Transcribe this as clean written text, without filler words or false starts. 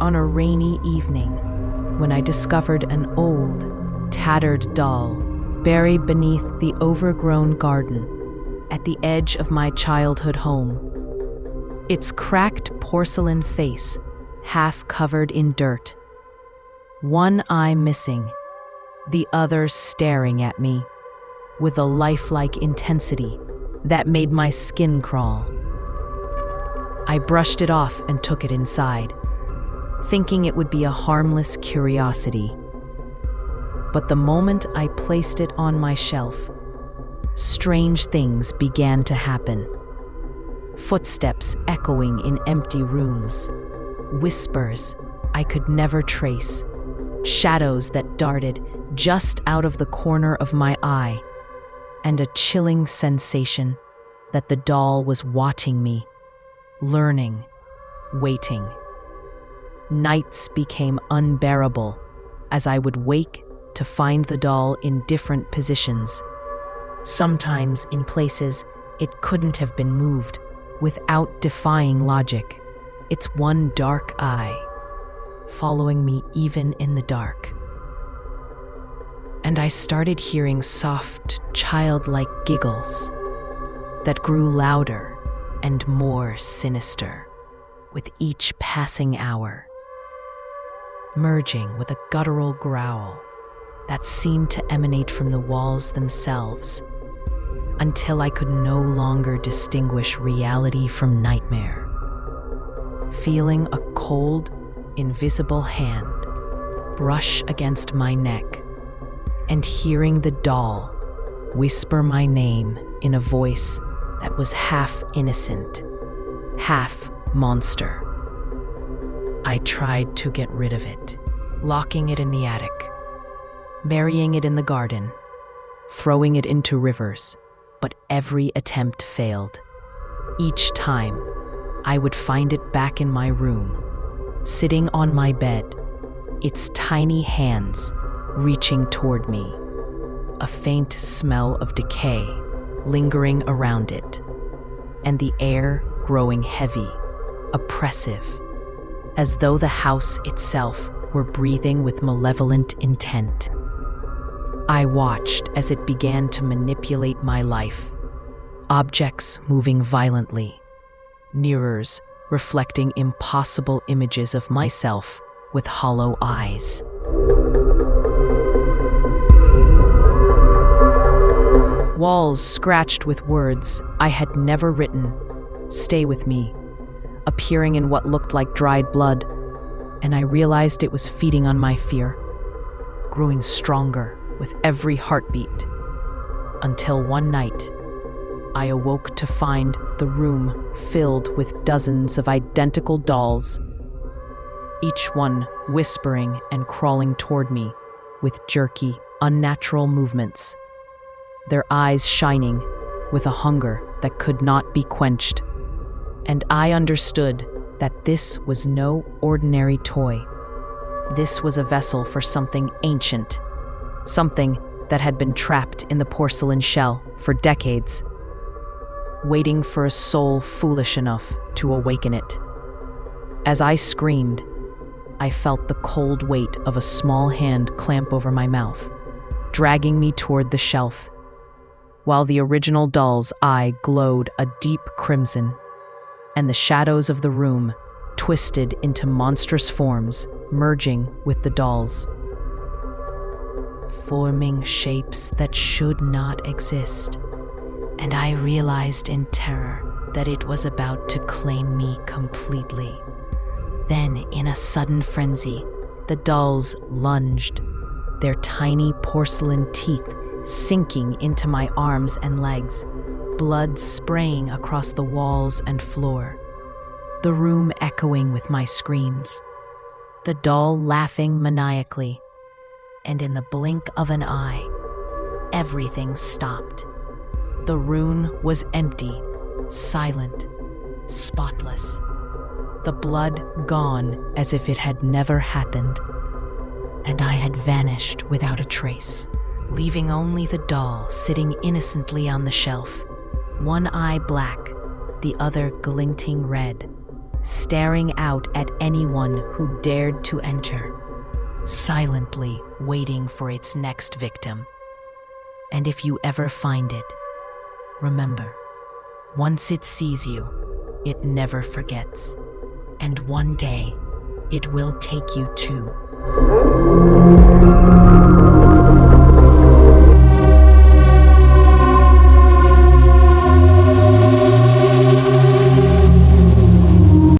on a rainy evening when I discovered an old, tattered doll buried beneath the overgrown garden at the edge of my childhood home. Its cracked porcelain face half covered in dirt, one eye missing, the other staring at me with a lifelike intensity that made my skin crawl. I brushed it off and took it inside, thinking it would be a harmless curiosity. But the moment I placed it on my shelf, strange things began to happen. Footsteps echoing in empty rooms, whispers I could never trace, shadows that darted just out of the corner of my eye, and a chilling sensation that the doll was watching me, learning, waiting. Nights became unbearable as I would wake to find the doll in different positions, sometimes in places it couldn't have been moved, without defying logic, its one dark eye following me even in the dark. And I started hearing soft, childlike giggles that grew louder and more sinister with each passing hour, merging with a guttural growl that seemed to emanate from the walls themselves, until I could no longer distinguish reality from nightmare. Feeling a cold, invisible hand brush against my neck, and hearing the doll whisper my name in a voice that was half innocent, half monster. I tried to get rid of it, locking it in the attic, burying it in the garden, throwing it into rivers, but every attempt failed. Each time, I would find it back in my room, sitting on my bed, its tiny hands reaching toward me, a faint smell of decay lingering around it, and the air growing heavy, oppressive, as though the house itself were breathing with malevolent intent. I watched as it began to manipulate my life, objects moving violently, mirrors reflecting impossible images of myself with hollow eyes. Walls scratched with words I had never written, "Stay with me," appearing in what looked like dried blood, and I realized it was feeding on my fear, growing stronger with every heartbeat, until one night, I awoke to find the room filled with dozens of identical dolls, each one whispering and crawling toward me with jerky, unnatural movements, their eyes shining with a hunger that could not be quenched. And I understood that this was no ordinary toy. This was a vessel for something ancient, something that had been trapped in the porcelain shell for decades, waiting for a soul foolish enough to awaken it. As I screamed, I felt the cold weight of a small hand clamp over my mouth, dragging me toward the shelf, while the original doll's eye glowed a deep crimson, and the shadows of the room twisted into monstrous forms, merging with the dolls, forming shapes that should not exist. And I realized in terror that it was about to claim me completely. Then, in a sudden frenzy, the dolls lunged, their tiny porcelain teeth sinking into my arms and legs, blood spraying across the walls and floor, the room echoing with my screams, the doll laughing maniacally, and in the blink of an eye, everything stopped. The room was empty, silent, spotless, the blood gone as if it had never happened, and I had vanished without a trace, leaving only the doll sitting innocently on the shelf, one eye black, the other glinting red, staring out at anyone who dared to enter, silently waiting for its next victim. And if you ever find it, remember, once it sees you, it never forgets. And one day, it will take you too.